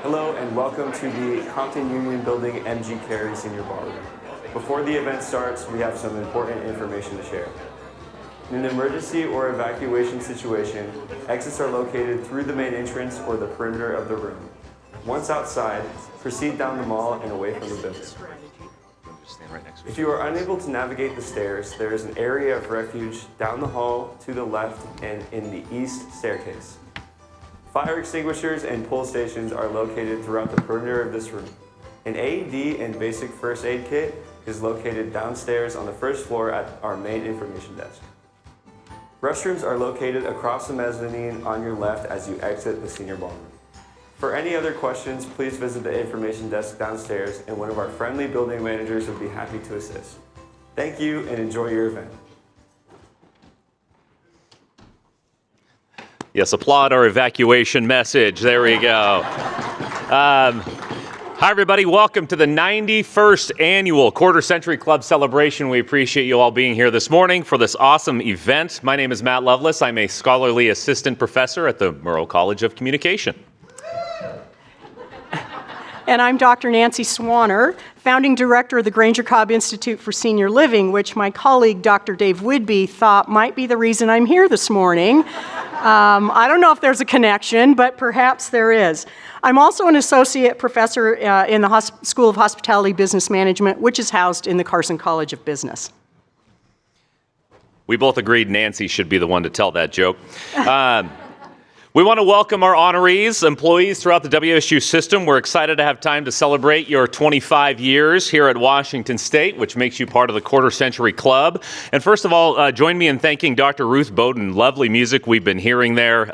Hello and welcome to the Compton Union Building MG Carey Senior Ballroom. Before the event starts, we have some important information to share. In an emergency or evacuation situation, exits are located through the main entrance or the perimeter of the room. Once outside, proceed down the mall and away from the building. If you are unable to navigate the stairs, there is an area of refuge down the hall to the left and in the east staircase. Fire extinguishers and pull stations are located throughout the perimeter of this room. An AED and basic first aid kit is located downstairs on the first floor at our main information desk. Restrooms are located across the mezzanine on your left as you exit the senior ballroom. For any other questions, please visit the information desk downstairs and one of our friendly building managers would be happy to assist. Thank you and enjoy your event. Yes, applaud our evacuation message. There we go. Hi, everybody. Welcome to the 91st Annual Quarter Century Club Celebration. We appreciate you all being here this morning for this awesome event. My name is Matt Lovelace. I'm a scholarly assistant professor at the Murrow College of Communication. And I'm Dr. Nancy Swanner, founding director of the Granger Cobb Institute for Senior Living, which my colleague, Dr. Dave Whidbey, thought might be the reason I'm here this morning. I don't know if there's a connection, but perhaps there is. I'm also an associate professor in the School of Hospitality Business Management, which is housed in the Carson College of Business. We both agreed Nancy should be the one to tell that joke. We want to welcome our honorees, employees throughout the WSU system. We're excited to have time to celebrate your 25 years here at Washington State, which makes you part of the Quarter Century Club. And first of all, join me in thanking Dr. Ruth Bowden. Lovely music we've been hearing there.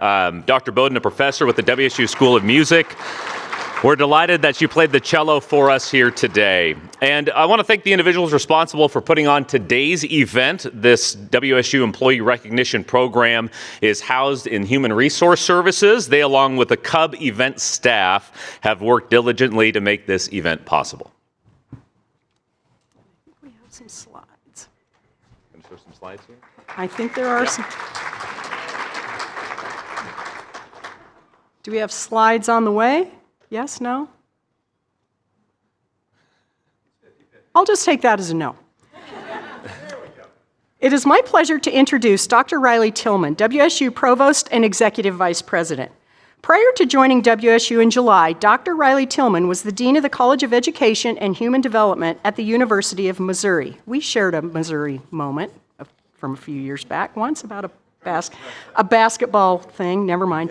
Dr. Bowden, a professor with the WSU School of Music. We're delighted that you played the cello for us here today. And I want to thank the individuals responsible for putting on today's event. This WSU Employee Recognition Program is housed in Human Resource Services. They, along with the Cub event staff, have worked diligently to make this event possible. We have some slides. Can you show some slides here? I think there are some. Do we have slides on the way? Yes, no? I'll just take that as a no. It is my pleasure to introduce Dr. Riley Tillman, WSU Provost and Executive Vice President. Prior to joining WSU in July, Dr. Riley Tillman was the Dean of the College of Education and Human Development at the University of Missouri. We shared a Missouri moment from a few years back once about a basketball thing, never mind.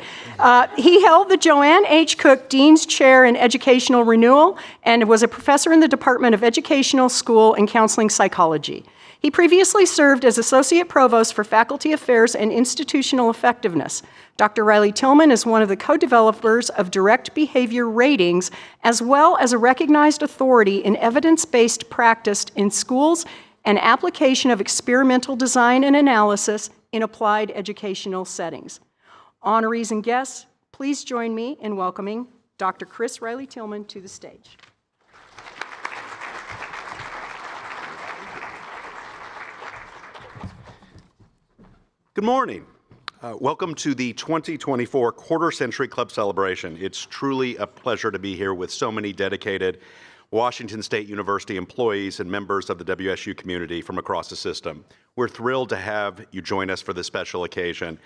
He held the Joanne H. Cook Dean's Chair in Educational Renewal and was a professor in the Department of Educational, School, and Counseling Psychology. He previously served as Associate Provost for Faculty Affairs and Institutional Effectiveness. Dr. Riley Tillman is one of the co-developers of Direct Behavior Ratings, as well as a recognized authority in evidence-based practice in schools and application of experimental design and analysis in applied educational settings. Honorees and guests, please join me in welcoming Dr. Chris Riley Tillman to the stage. Good morning. Welcome to the 2024 Quarter Century Club celebration. It's truly a pleasure to be here with so many dedicated Washington State University employees and members of the WSU community from across the system. We're thrilled to have you join us for this special occasion.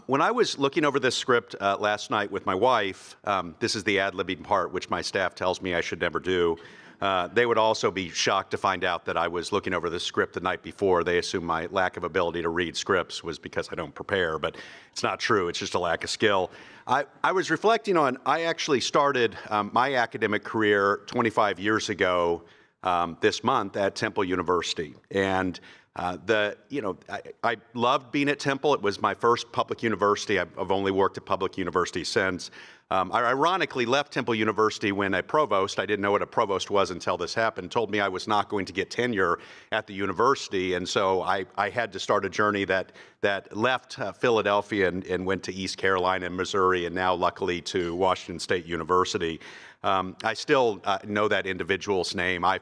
When I was looking over this script last night with my wife, this is the ad-libbing part, which my staff tells me I should never do. They would also be shocked to find out that I was looking over the script the night before. They assume my lack of ability to read scripts was because I don't prepare, but it's not true. It's just a lack of skill. I was reflecting on, I actually started my academic career 25 years ago this month at Temple University. And I loved being at Temple. It was my first public university. I've only worked at public universities since. I ironically left Temple University when a provost, I didn't know what a provost was until this happened, told me I was not going to get tenure at the university. And so I had to start a journey that left Philadelphia and went to East Carolina and Missouri, and now luckily to Washington State University. I still know that individual's name. I've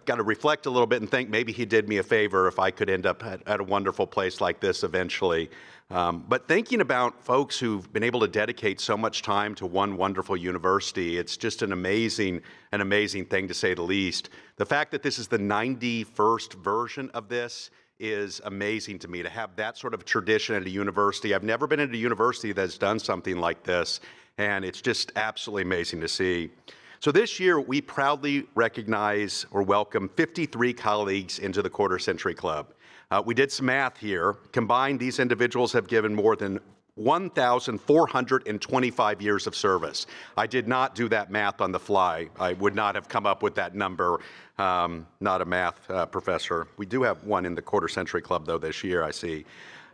got to reflect a little bit and think maybe he did me a favor if I could end up at a wonderful place like this eventually. But thinking about folks who've been able to dedicate so much time to one wonderful university, it's just an amazing thing to say the least. The fact that this is the 91st version of this is amazing to me, to have that sort of tradition at a university. I've never been at a university that's done something like this, and it's just absolutely amazing to see. So this year, we proudly recognize or welcome 53 colleagues into the Quarter Century Club. We did some math here. Combined, these individuals have given more than 1,425 years of service. I did not do that math on the fly. I would not have come up with that number. Not a math professor. We do have one in the Quarter Century Club, though, this year, I see.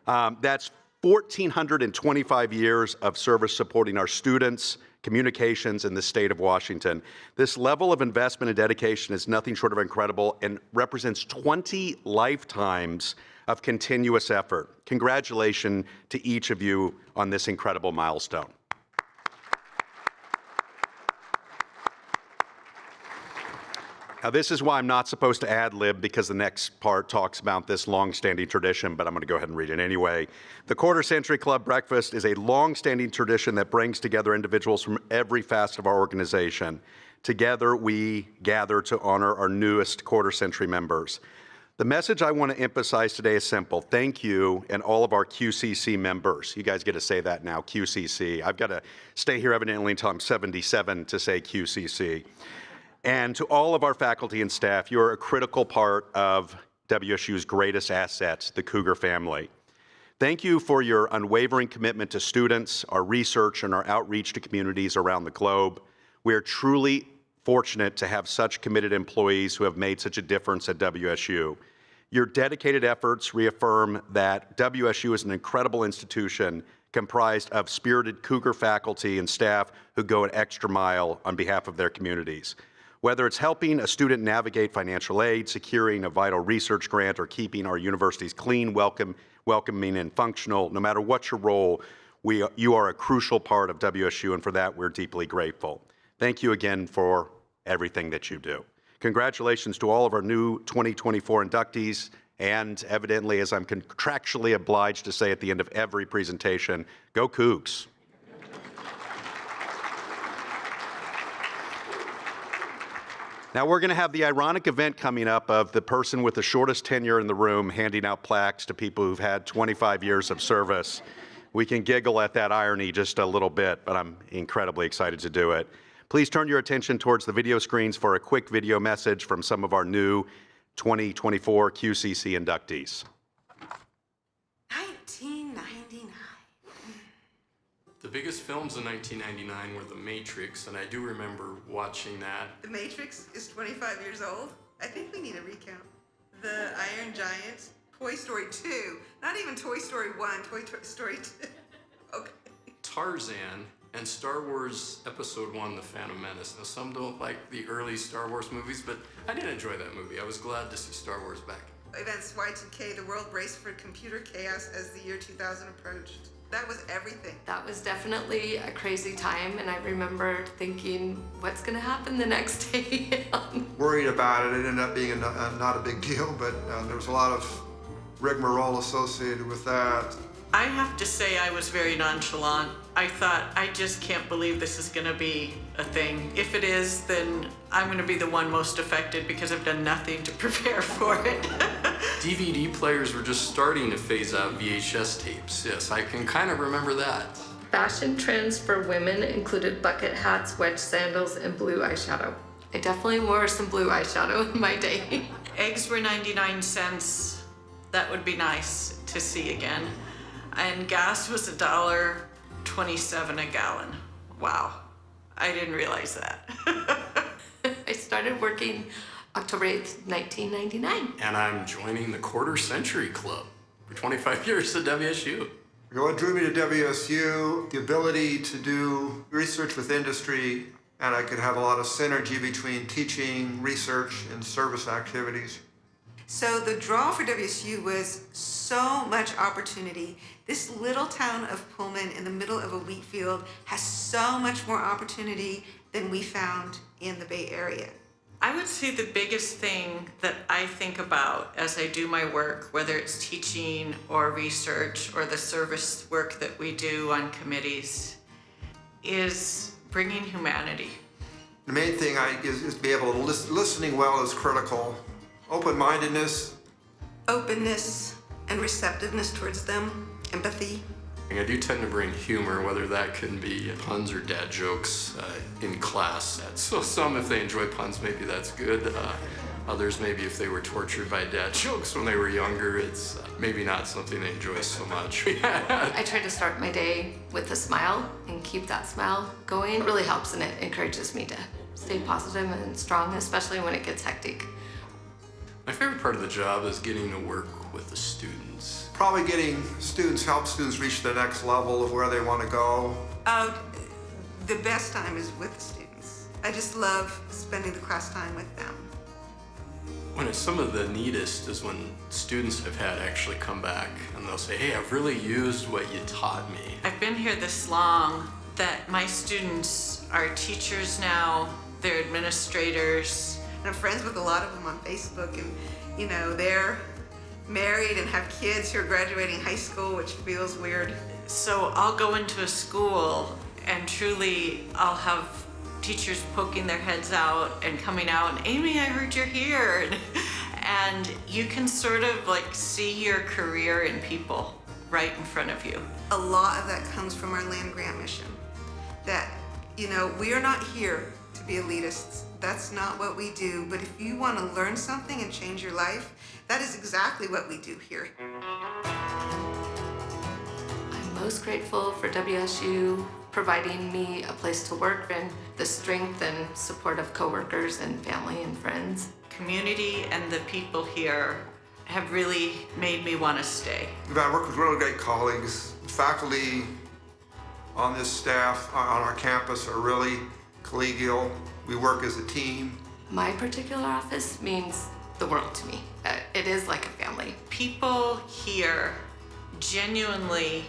That's 1,425 years of service supporting our students, communications in the state of Washington. This level of investment and dedication is nothing short of incredible and represents 20 lifetimes of continuous effort. Congratulations to each of you on this incredible milestone. Now, this is why I'm not supposed to ad-lib, because the next part talks about this long-standing tradition, but I'm going to go ahead and read it anyway. The Quarter Century Club Breakfast is a long-standing tradition that brings together individuals from every facet of our organization. Together, we gather to honor our newest Quarter Century members. The message I want to emphasize today is simple. Thank you and all of our QCC members. You guys get to say that now, QCC. I've got to stay here evidently until I'm 77 to say QCC. And to all of our faculty and staff, you're a critical part of WSU's greatest assets, the Cougar family. Thank you for your unwavering commitment to students, our research, and our outreach to communities around the globe. We are truly fortunate to have such committed employees who have made such a difference at WSU. Your dedicated efforts reaffirm that WSU is an incredible institution comprised of spirited Cougar faculty and staff who go an extra mile on behalf of their communities. Whether it's helping a student navigate financial aid, securing a vital research grant, or keeping our universities clean, welcoming, and functional, no matter what your role, you are a crucial part of WSU, and for that, we're deeply grateful. Thank you again for everything that you do. Congratulations to all of our new 2024 inductees, and evidently, as I'm contractually obliged to say at the end of every presentation, go Cougs. Now, we're going to have the ironic event coming up of the person with the shortest tenure in the room handing out plaques to people who've had 25 years of service. We can giggle at that irony just a little bit, but I'm incredibly excited to do it. Please turn your attention towards the video screens for a quick video message from some of our new 2024 QCC inductees. 1999. The biggest films in 1999 were The Matrix, and I do remember watching that. The Matrix is 25 years old. I think we need a recount. The Iron Giant, Toy Story 2, not even Toy Story 1, Toy Story 2. Okay. Tarzan, and Star Wars Episode 1, The Phantom Menace. Now, some don't like the early Star Wars movies, but I did enjoy that movie. I was glad to see Star Wars back. Events Y2K, the world braced for computer chaos as the year 2000 approached. That was everything. That was definitely a crazy time, and I remember thinking, what's gonna happen the next day? Worried about it. It ended up being not a big deal, but there was a lot of rigmarole associated with that. I have to say I was very nonchalant. I thought, I just can't believe this is gonna be a thing. If it is, then I'm gonna be the one most affected because I've done nothing to prepare for it. DVD players were just starting to phase out VHS tapes. Yes, I can kind of remember that. Fashion trends for women included bucket hats, wedge sandals, and blue eyeshadow. I definitely wore some blue eyeshadow in my day. Eggs were 99 cents. That would be nice to see again. And gas was $1.27 a gallon. Wow, I didn't realize that. I started working October 8th, 1999. And I'm joining the Quarter Century Club for 25 years at WSU. What drew me to WSU, the ability to do research with industry, and I could have a lot of synergy between teaching, research, and service activities. So the draw for WSU was so much opportunity. This little town of Pullman in the middle of a wheat field has so much more opportunity than we found in the Bay Area. I would say the biggest thing that I think about as I do my work, whether it's teaching or research or the service work that we do on committees, is bringing humanity. The main thing is to be able to listening well is critical. Open-mindedness. Openness and receptiveness towards them, empathy. I do tend to bring humor, whether that can be puns or dad jokes in class. So some, if they enjoy puns, maybe that's good. Others, maybe if they were tortured by dad jokes when they were younger, it's maybe not something they enjoy so much. I try to start my day with a smile and keep that smile going. It really helps and it encourages me to stay positive and strong, especially when it gets hectic. My favorite part of the job is getting to work with the students. Probably help students reach the next level of where they want to go. The best time is with the students. I just love spending the class time with them. When it's some of the neatest is when students I've had actually come back and they'll say, hey, I've really used what you taught me. I've been here this long that my students are teachers now, they're administrators. And I'm friends with a lot of them on Facebook, and you know, they're married and have kids who are graduating high school, which feels weird. So I'll go into a school and truly I'll have teachers poking their heads out and coming out and, Amy, I heard you're here. And you can sort of like see your career in people right in front of you. A lot of that comes from our land grant mission. That, you know, we are not here to be elitists. That's not what we do. But if you want to learn something and change your life, that is exactly what we do here. I'm most grateful for WSU providing me a place to work and the strength and support of coworkers and family and friends. Community and the people here have really made me want to stay. I work with really great colleagues. Faculty on this staff, on our campus, are really collegial. We work as a team. My particular office means the world to me. It is like a family. People here genuinely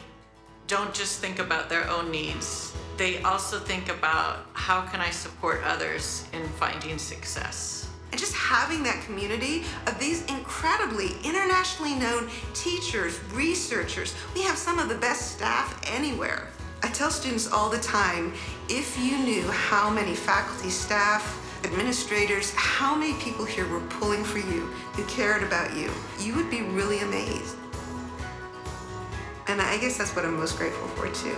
don't just think about their own needs. They also think about how can I support others in finding success. And just having that community of these incredibly internationally known teachers, researchers, we have some of the best staff anywhere. I tell students all the time, if you knew how many faculty, staff, administrators, how many people here were pulling for you, who cared about you, you would be really amazed. And I guess that's what I'm most grateful for too.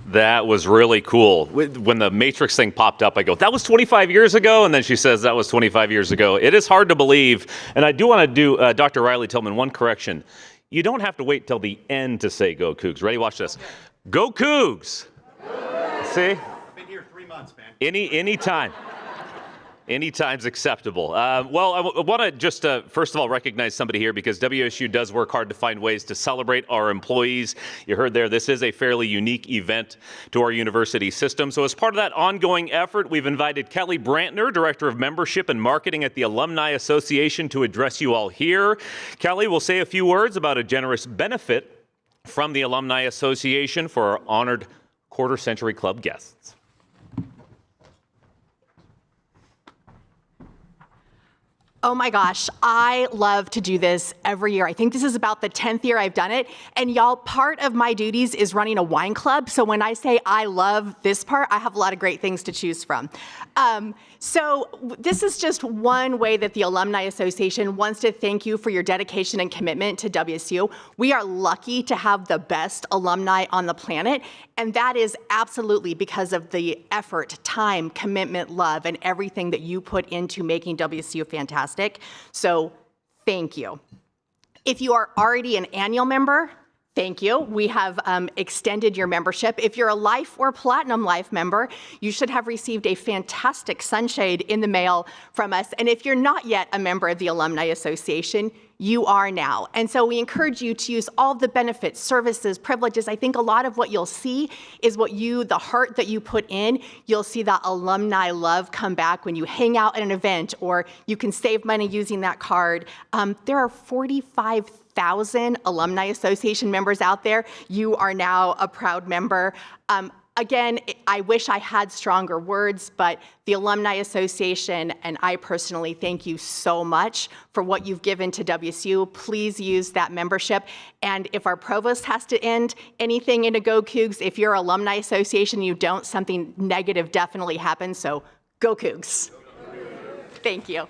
That was really cool. When the Matrix thing popped up, I go, that was 25 years ago? And then she says, that was 25 years ago. It is hard to believe. And I do want to do, Dr. Riley Tillman, one correction. You don't have to wait till the end to say go Cougs. Ready? Watch this. Go Cougs! See? I've been here 3 months, man. Any time. Anytime's acceptable. Well, I want to just first of all recognize somebody here because WSU does work hard to find ways to celebrate our employees. You heard there, this is a fairly unique event to our university system. So as part of that ongoing effort, we've invited Kelly Brantner, Director of Membership and Marketing at the Alumni Association, to address you all here. Kelly will say a few words about a generous benefit from the Alumni Association for our honored Quarter Century Club guests. Oh my gosh, I love to do this every year. I think this is about the 10th year I've done it. And y'all, part of my duties is running a wine club. So when I say I love this part, I have a lot of great things to choose from. So this is just one way that the Alumni Association wants to thank you for your dedication and commitment to WSU. We are lucky to have the best alumni on the planet. And that is absolutely because of the effort, time, commitment, love, and everything that you put into making WSU fantastic. So thank you. If you are already an annual member, thank you. We have extended your membership. If you're a Life or Platinum Life member, you should have received a fantastic sunshade in the mail from us. And if you're not yet a member of the Alumni Association, you are now. And so we encourage you to use all of the benefits, services, privileges. I think a lot of what you'll see is the heart that you put in. You'll see that alumni love come back when you hang out at an event, or you can save money using that card. There are 45,000 Alumni Association members out there. You are now a proud member. Again, I wish I had stronger words, but the Alumni Association and I personally thank you so much for what you've given to WSU. Please use that membership. And if our provost has to end anything in a Go Cougs, if you're Alumni Association and you don't, something negative definitely happens. So go Cougs. Thank you.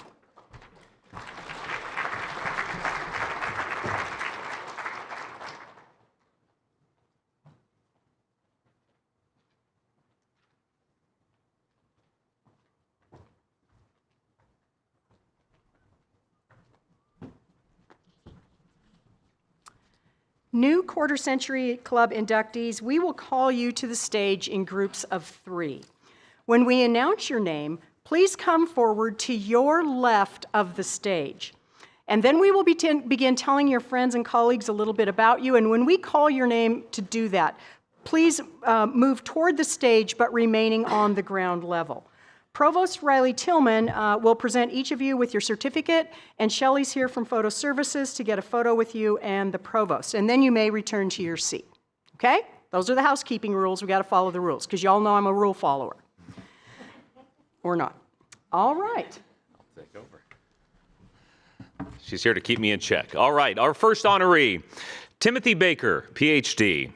New Quarter Century Club inductees, we will call you to the stage in groups of 3. When we announce your name, please come forward to your left of the stage. And then we will begin telling your friends and colleagues a little bit about you. And when we call your name to do that, please move toward the stage, but remaining on the ground level. Provost Riley Tillman will present each of you with your certificate, and Shelley's here from Photo Services to get a photo with you and the provost. And then you may return to your seat. Okay? Those are the housekeeping rules. We got to follow the rules, because y'all know I'm a rule follower. Or not. All right. I'll take over. She's here to keep me in check. All right, our first honoree, Timothy Baker, PhD.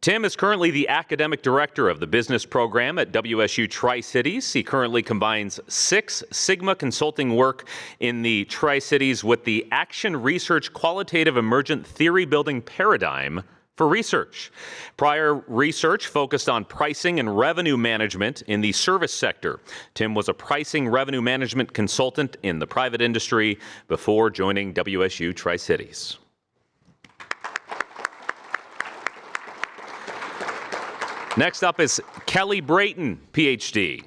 Tim is currently the academic director of the business program at WSU Tri-Cities. He currently combines Six Sigma consulting work in the Tri-Cities with the Action Research Qualitative Emergent Theory Building Paradigm for research. Prior research focused on pricing and revenue management in the service sector. Tim was a pricing revenue management consultant in the private industry before joining WSU Tri-Cities. Next up is Kelly Brayton, PhD.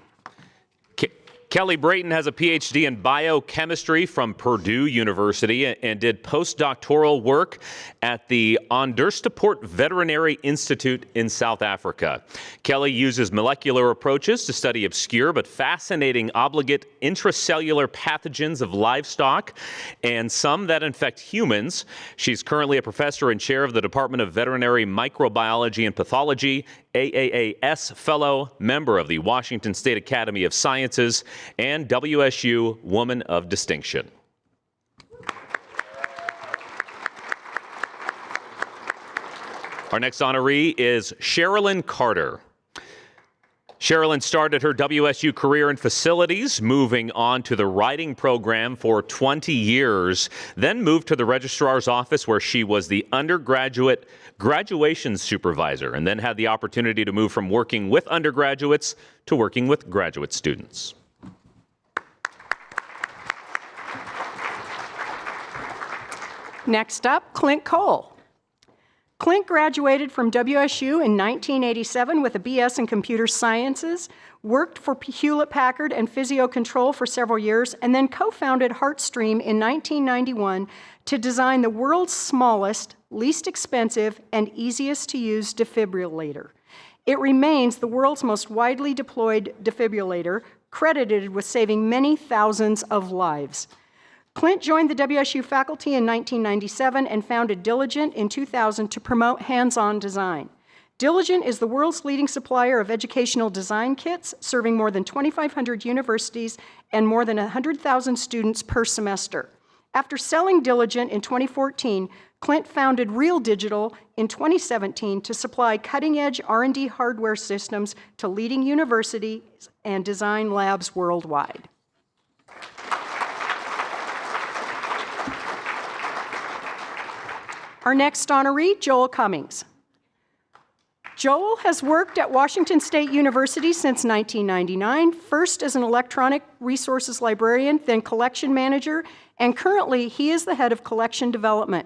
Kelly Brayton has a PhD in biochemistry from Purdue University and did postdoctoral work at the Onderstpoort Veterinary Institute in South Africa. Kelly uses molecular approaches to study obscure but fascinating obligate intracellular pathogens of livestock and some that infect humans. She's currently a professor and chair of the Department of Veterinary Microbiology and Pathology, AAAS Fellow, member of the Washington State Academy of Sciences, and WSU Woman of Distinction. Our next honoree is Sherilyn Carter. Sherilyn started her WSU career in facilities, moving on to the writing program for 20 years, then moved to the registrar's office where she was the undergraduate graduation supervisor, and then had the opportunity to move from working with undergraduates to working with graduate students. Next up, Clint Cole. Clint graduated from WSU in 1987 with a BS in Computer Sciences, worked for Hewlett-Packard and Physio Control for several years, and then co-founded HeartStream in 1991 to design the world's smallest, least expensive, and easiest to use defibrillator. It remains the world's most widely deployed defibrillator, credited with saving many thousands of lives. Clint joined the WSU faculty in 1997 and founded Diligent in 2000 to promote hands-on design. Diligent is the world's leading supplier of educational design kits, serving more than 2,500 universities and more than 100,000 students per semester. After selling Diligent in 2014, Clint founded Real Digital in 2017 to supply cutting-edge R&D hardware systems to leading universities and design labs worldwide. Our next honoree, Joel Cummings. Joel has worked at Washington State University since 1999, first as an electronic resources librarian, then collection manager, and currently he is the head of collection development.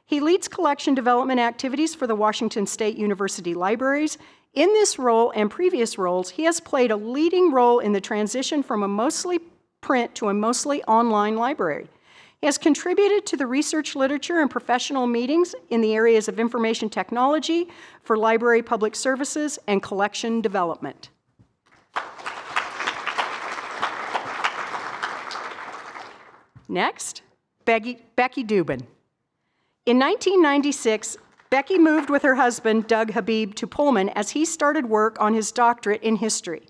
He leads collection development activities for the Washington State University libraries. In this role and previous roles, he has played a leading role in the transition from a mostly print to a mostly online library. He has contributed to the research literature and professional meetings in the areas of information technology for library public services and collection development. Next, Becky Dubin. In 1996, Becky moved with her husband, Doug Habib, to Pullman as he started work on his doctorate in history.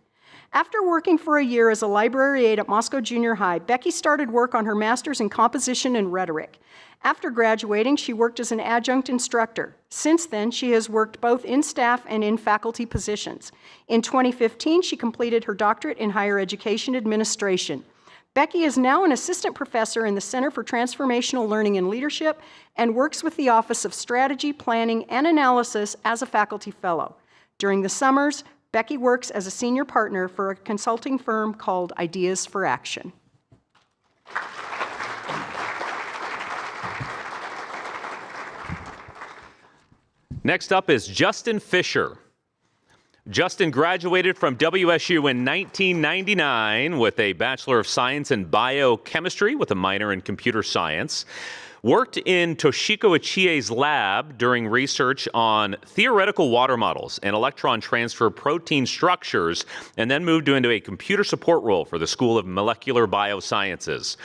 After working for a year as a library aide at Moscow Junior High, Becky started work on her master's in composition and rhetoric. After graduating, she worked as an adjunct instructor. Since then, she has worked both in staff and in faculty positions. In 2015, she completed her doctorate in higher education administration. Becky is now an assistant professor in the Center for Transformational Learning and Leadership and works with the Office of Strategy, Planning, and Analysis as a faculty fellow. During the summers, Becky works as a senior partner for a consulting firm called Ideas for Action. Next up is Justin Fisher. Justin graduated from WSU in 1999 with a Bachelor of Science in Biochemistry with a minor in Computer Science. Worked in Toshiko Ichie's lab during research on theoretical water models and electron transfer protein structures, and then moved into a computer support role for the School of Molecular Biosciences.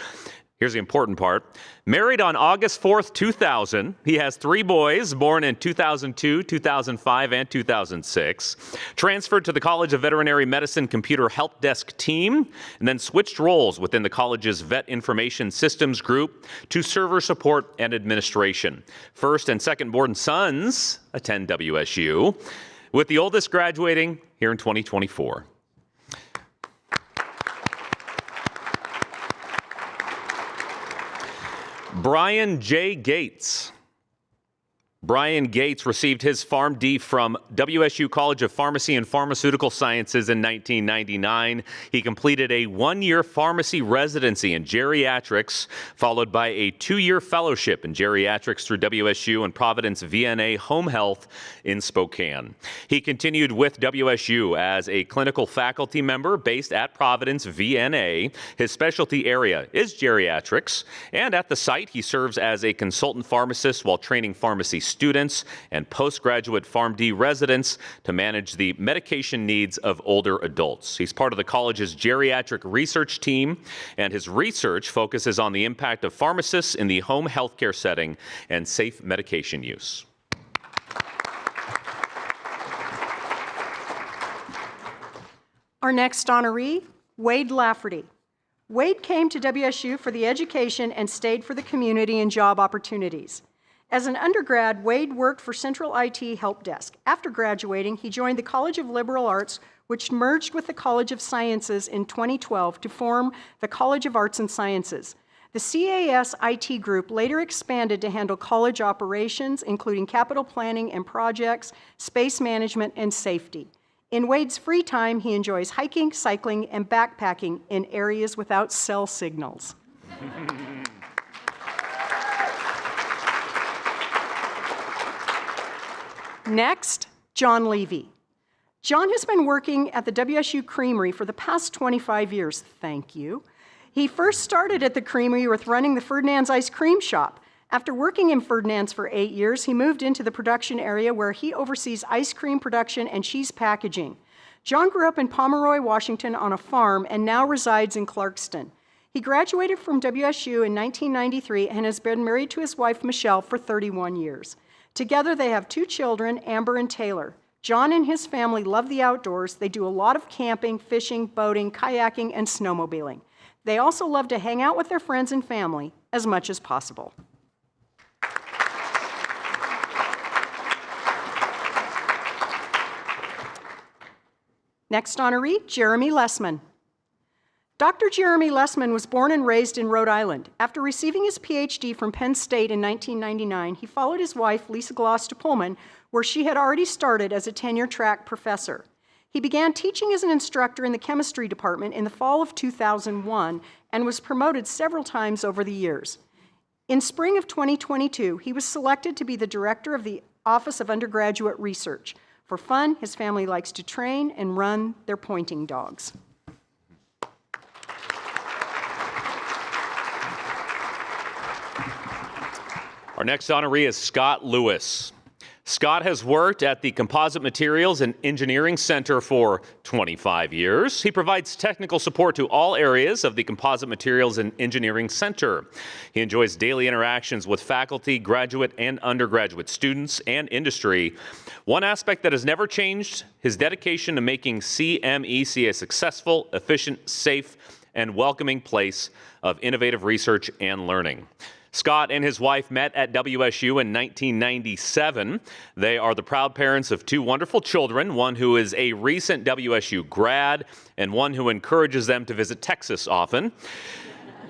Here's the important part. Married on August 4th, 2000. He has 3 boys born in 2002, 2005, and 2006. Transferred to the College of Veterinary Medicine Computer Help Desk team, and then switched roles within the college's Vet Information Systems group to server support and administration. First and second born sons attend WSU, with the oldest graduating here in 2024. Brian J. Gates. Brian Gates received his PharmD from WSU College of Pharmacy and Pharmaceutical Sciences in 1999. He completed a 1-year pharmacy residency in geriatrics, followed by a 2-year fellowship in geriatrics through WSU and Providence VNA Home Health in Spokane. He continued with WSU as a clinical faculty member based at Providence VNA. His specialty area is geriatrics, and at the site he serves as a consultant pharmacist while training pharmacy students and postgraduate PharmD residents to manage the medication needs of older adults. He's part of the college's geriatric research team, and his research focuses on the impact of pharmacists in the home healthcare setting and safe medication use. Our next honoree, Wade Lafferty. Wade came to WSU for the education and stayed for the community and job opportunities. As an undergrad, Wade worked for Central IT Help Desk. After graduating, he joined the College of Liberal Arts, which merged with the College of Sciences in 2012 to form the College of Arts and Sciences. The CAS IT group later expanded to handle college operations, including capital planning and projects, space management, and safety. In Wade's free time, he enjoys hiking, cycling, and backpacking in areas without cell signals. Next, John Levy. John has been working at the WSU Creamery for the past 25 years. Thank you. He first started at the Creamery with running the Ferdinand's Ice Cream Shop. After working in Ferdinand's for 8 years, he moved into the production area where he oversees ice cream production and cheese packaging. John grew up in Pomeroy, Washington on a farm and now resides in Clarkston. He graduated from WSU in 1993 and has been married to his wife, Michelle, for 31 years. Together, they have 2 children, Amber and Taylor. John and his family love the outdoors. They do a lot of camping, fishing, boating, kayaking, and snowmobiling. They also love to hang out with their friends and family as much as possible. Next honoree, Jeremy Lessman. Dr. Jeremy Lessman was born and raised in Rhode Island. After receiving his PhD from Penn State in 1999, he followed his wife, Lisa Gloss, to Pullman, where she had already started as a tenure-track professor. He began teaching as an instructor in the chemistry department in the fall of 2001 and was promoted several times over the years. In spring of 2022, he was selected to be the director of the Office of Undergraduate Research. For fun, his family likes to train and run their pointing dogs. Our next honoree is Scott Lewis. Scott has worked at the Composite Materials and Engineering Center for 25 years. He provides technical support to all areas of the Composite Materials and Engineering Center. He enjoys daily interactions with faculty, graduate and undergraduate students, and industry. One aspect that has never changed, his dedication to making CMEC a successful, efficient, safe, and welcoming place of innovative research and learning. Scott and his wife met at WSU in 1997. They are the proud parents of 2 wonderful children, one who is a recent WSU grad and one who encourages them to visit Texas often.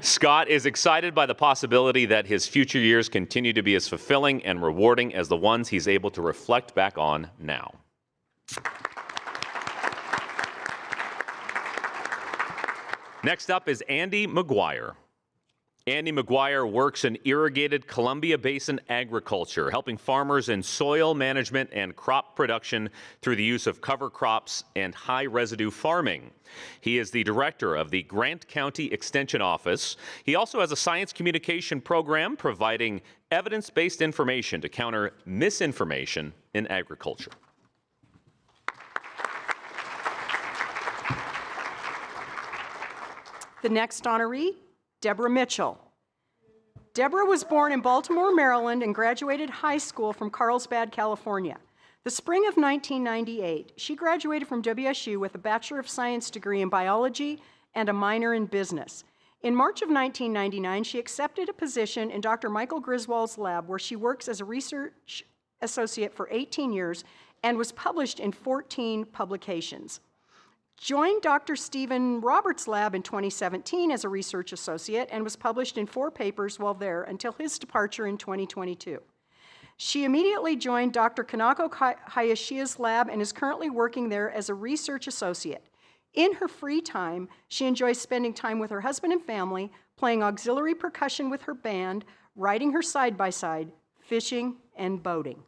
Scott is excited by the possibility that his future years continue to be as fulfilling and rewarding as the ones he's able to reflect back on now. Next up is Andy McGuire. Andy McGuire works in irrigated Columbia Basin agriculture, helping farmers in soil management and crop production through the use of cover crops and high residue farming. He is the director of the Grant County Extension Office. He also has a science communication program providing evidence-based information to counter misinformation in agriculture. The next honoree, Deborah Mitchell. Deborah was born in Baltimore, Maryland, and graduated high school from Carlsbad, California. The spring of 1998, she graduated from WSU with a Bachelor of Science degree in biology and a minor in business. In March of 1999, she accepted a position in Dr. Michael Griswold's lab, where she works as a research associate for 18 years and was published in 14 publications. Joined Dr. Stephen Roberts' lab in 2017 as a research associate and was published in 4 papers while there until his departure in 2022. She immediately joined Dr. Kanako Hayashia's lab and is currently working there as a research associate. In her free time, she enjoys spending time with her husband and family, playing auxiliary percussion with her band, riding her side-by-side, fishing, and boating.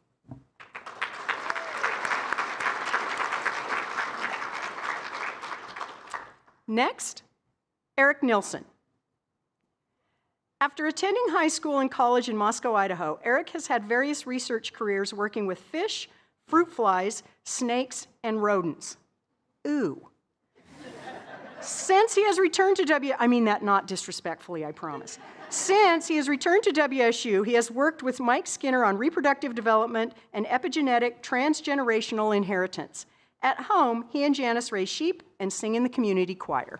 Next, Eric Nilsson. After attending high school and college in Moscow, Idaho, Eric has had various research careers working with fish, fruit flies, snakes, and rodents. Ooh. Since he has returned to I mean that not disrespectfully, I promise. Since he has returned to WSU, he has worked with Mike Skinner on reproductive development and epigenetic transgenerational inheritance. At home, he and Janice raise sheep and sing in the community choir.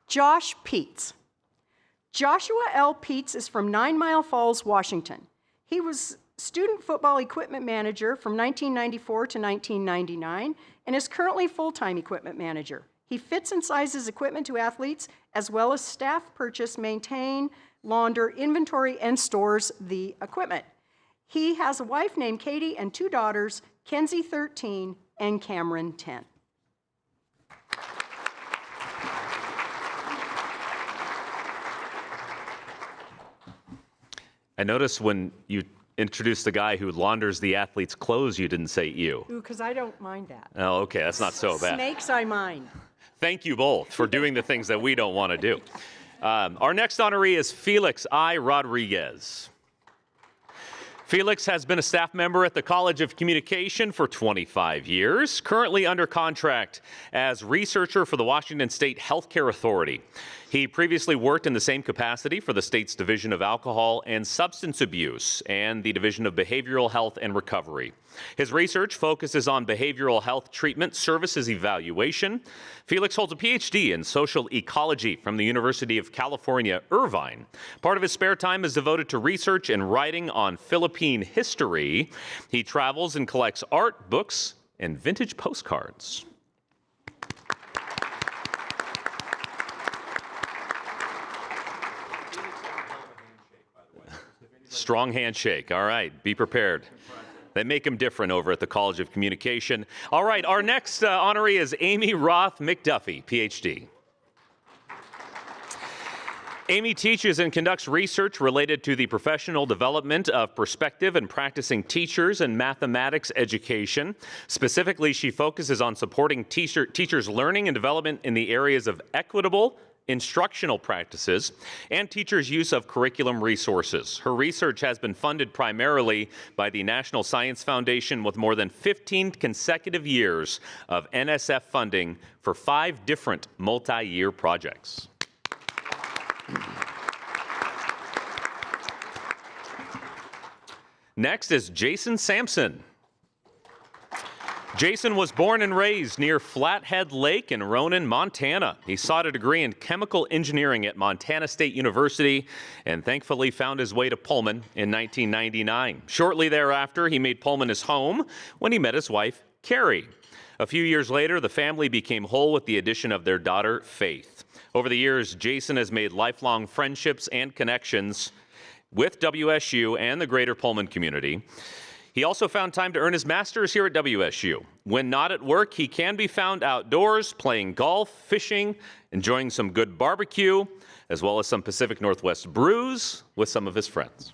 Josh Peets. Joshua L. Peets is from 9 Mile Falls, Washington. He was student football equipment manager from 1994 to 1999 and is currently full-time equipment manager. He fits and sizes equipment to athletes, as well as staff purchase, maintain, launder, inventory, and stores the equipment. He has a wife named Katie and 2 daughters, Kenzie 13 and Cameron 10. I noticed when you introduced the guy who launders the athlete's clothes, you didn't say ew. Ooh, because I don't mind that. Oh, okay, that's not so bad. Snakes, I mind. Thank you both for doing the things that we don't want to do. Our next honoree is Felix I. Rodriguez. Felix has been a staff member at the College of Communication for 25 years, currently under contract as researcher for the Washington State Healthcare Authority. He previously worked in the same capacity for the state's Division of Alcohol and Substance Abuse and the Division of Behavioral Health and Recovery. His research focuses on behavioral health treatment services evaluation. Felix holds a PhD in social ecology from the University of California, Irvine. Part of his spare time is devoted to research and writing on Philippine history. He travels and collects art, books, and vintage postcards. Strong handshake. All right, be prepared. They make them different over at the College of Communication. All right, our next honoree is Amy Roth McDuffie, PhD. Amy teaches and conducts research related to the professional development of prospective and practicing teachers and mathematics education. Specifically, she focuses on supporting teachers' learning and development in the areas of equitable instructional practices and teachers' use of curriculum resources. Her research has been funded primarily by the National Science Foundation with more than 15 consecutive years of NSF funding for 5 different multi-year projects. Next is Jason Sampson. Jason was born and raised near Flathead Lake in Ronan, Montana. He sought a degree in chemical engineering at Montana State University and thankfully found his way to Pullman in 1999. Shortly thereafter, he made Pullman his home when he met his wife, Carrie. A few years later, the family became whole with the addition of their daughter, Faith. Over the years, Jason has made lifelong friendships and connections with WSU and the greater Pullman community. He also found time to earn his master's here at WSU. When not at work, he can be found outdoors, playing golf, fishing, enjoying some good barbecue, as well as some Pacific Northwest brews with some of his friends.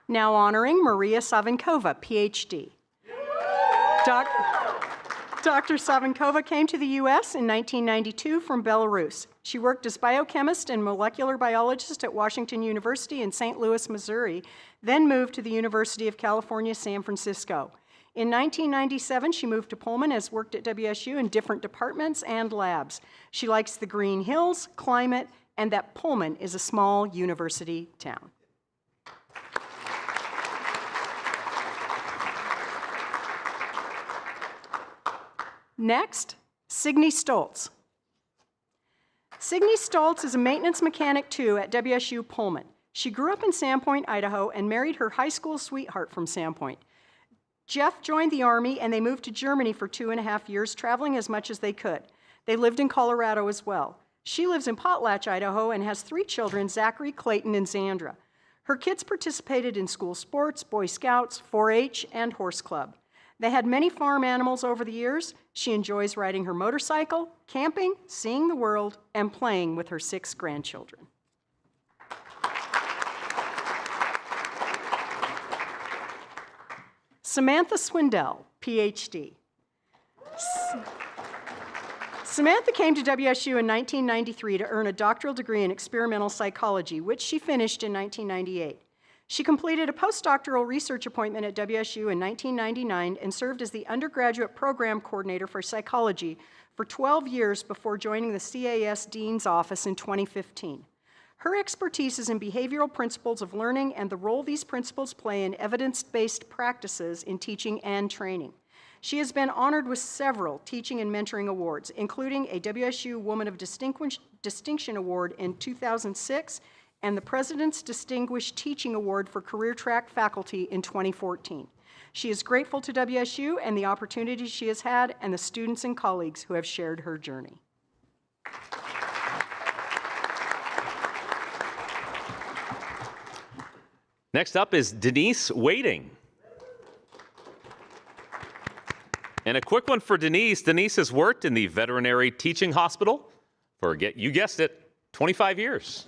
Now honoring Maria Savankova, PhD. Dr. Savankova came to the U.S. in 1992 from Belarus. She worked as biochemist and molecular biologist at Washington University in St. Louis, Missouri, then moved to the University of California, San Francisco. In 1997, she moved to Pullman, has worked at WSU in different departments and labs. She likes the green hills, climate, and that Pullman is a small university town. Next, Signe Stoltz. Signe Stoltz is a maintenance mechanic too at WSU Pullman. She grew up in Sandpoint, Idaho, and married her high school sweetheart from Sandpoint. Jeff joined the Army, and they moved to Germany for 2.5 years, traveling as much as they could. They lived in Colorado as well. She lives in Potlatch, Idaho, and has 3 children, Zachary, Clayton, and Xandra. Her kids participated in school sports, Boy Scouts, 4-H, and Horse Club. They had many farm animals over the years. She enjoys riding her motorcycle, camping, seeing the world, and playing with her 6 grandchildren. Samantha Swindell, PhD. Samantha came to WSU in 1993 to earn a doctoral degree in experimental psychology, which she finished in 1998. She completed a postdoctoral research appointment at WSU in 1999 and served as the undergraduate program coordinator for psychology for 12 years before joining the CAS Dean's office in 2015. Her expertise is in behavioral principles of learning and the role these principles play in evidence-based practices in teaching and training. She has been honored with several teaching and mentoring awards, including a WSU Woman of Distinction Award in 2006 and the President's Distinguished Teaching Award for Career Track Faculty in 2014. She is grateful to WSU and the opportunities she has had and the students and colleagues who have shared her journey. Next up is Denise Wading. And a quick one for Denise. Denise has worked in the Veterinary Teaching Hospital for, you guessed it, 25 years.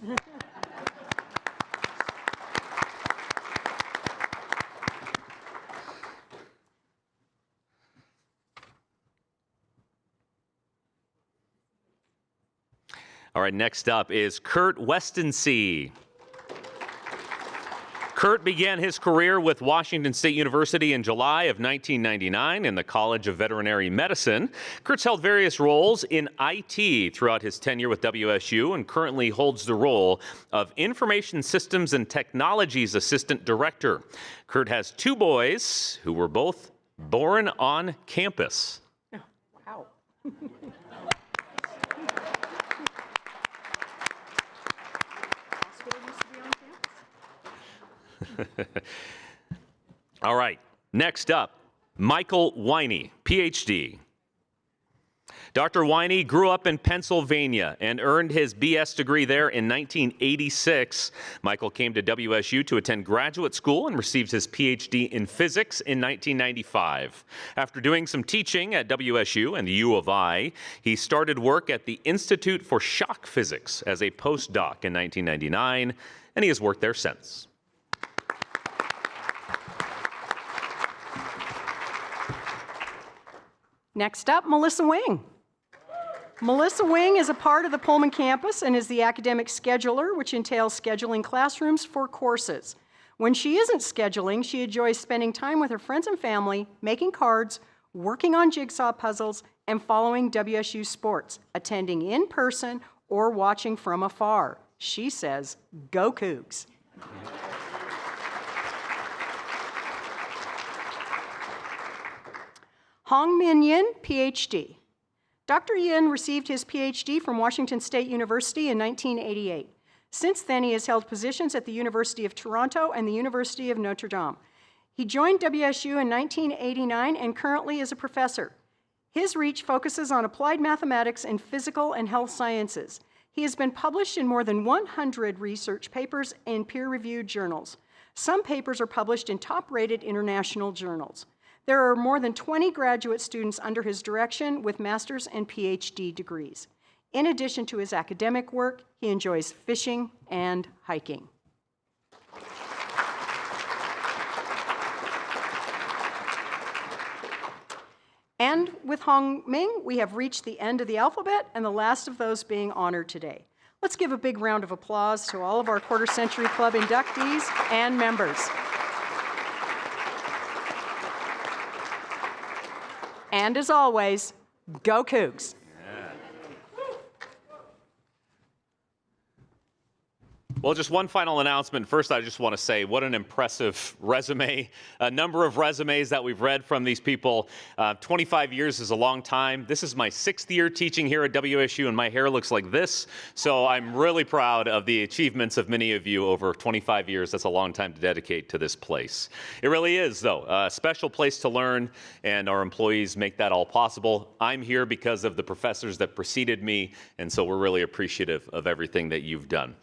All right, next up is Kurt Westensee. Kurt began his career with Washington State University in July of 1999 in the College of Veterinary Medicine. Kurt's held various roles in IT throughout his tenure with WSU and currently holds the role of Information Systems and Technologies Assistant Director. Kurt has 2 boys who were both born on campus. Wow. All right, next up, Michael Winey, PhD. Dr. Winey grew up in Pennsylvania and earned his BS degree there in 1986. Michael came to WSU to attend graduate school and received his PhD in physics in 1995. After doing some teaching at WSU and the U of I, he started work at the Institute for Shock Physics as a postdoc in 1999, and he has worked there since. Next up, Melissa Wing. Melissa Wing is a part of the Pullman campus and is the academic scheduler, which entails scheduling classrooms for courses. When she isn't scheduling, she enjoys spending time with her friends and family, making cards, working on jigsaw puzzles, and following WSU sports, attending in person or watching from afar. She says, "Go Cougs." Hong Min Yin, PhD. Dr. Yin received his PhD from Washington State University in 1988. Since then, he has held positions at the University of Toronto and the University of Notre Dame. He joined WSU in 1989 and currently is a professor. His reach focuses on applied mathematics and physical and health sciences. He has been published in more than 100 research papers in peer-reviewed journals. Some papers are published in top-rated international journals. There are more than 20 graduate students under his direction with master's and PhD degrees. In addition to his academic work, he enjoys fishing and hiking. And with Hong Ming, we have reached the end of the alphabet and the last of those being honored today. Let's give a big round of applause to all of our Quarter Century Club inductees and members. And as always, go Cougs. Well, just one final announcement. First, I just want to say what an impressive resume. A number of resumes that we've read from these people. 25 years is a long time. This is my 6th year teaching here at WSU, and my hair looks like this. So I'm really proud of the achievements of many of you over 25 years. That's a long time to dedicate to this place. It really is, though, a special place to learn, and our employees make that all possible. I'm here because of the professors that preceded me, and so we're really appreciative of everything that you've done.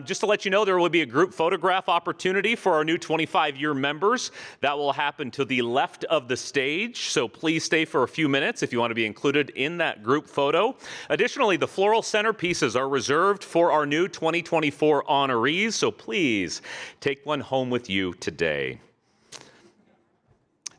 Just to let you know, there will be a group photograph opportunity for our new 25-year members. That will happen to the left of the stage, so please stay for a few minutes if you want to be included in that group photo. Additionally, the floral centerpieces are reserved for our new 2024 honorees, so please take one home with you today.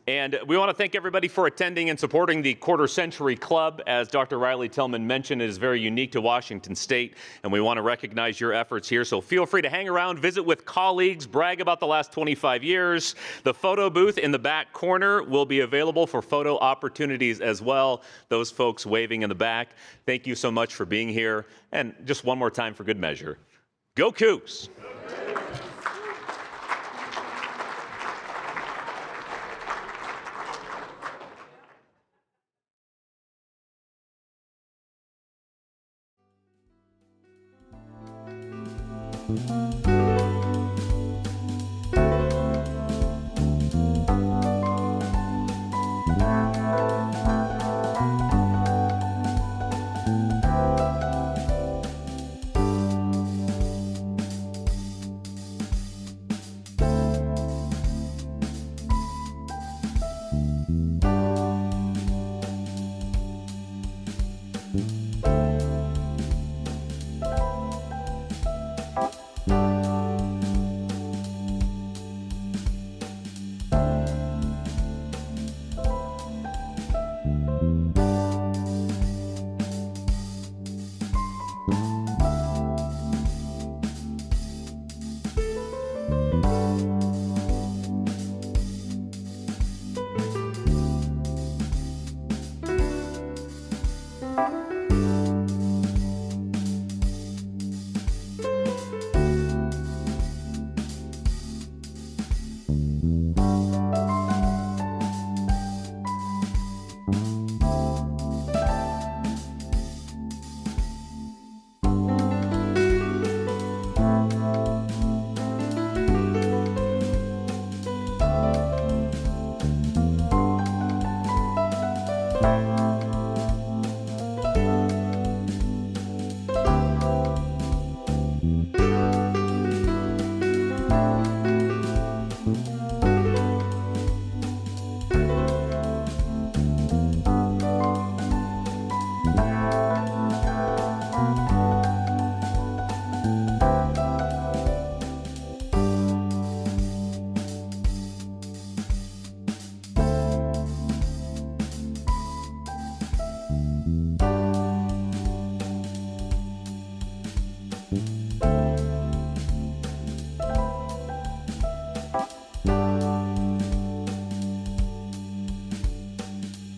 And we want to thank everybody for attending and supporting the Quarter Century Club. As Dr. Riley Tillman mentioned, it is very unique to Washington State, and we want to recognize your efforts here. So feel free to hang around, visit with colleagues, brag about the last 25 years. The photo booth in the back corner will be available for photo opportunities as well. Those folks waving in the back, thank you so much for being here. And just one more time for good measure, go Cougs! Thank you.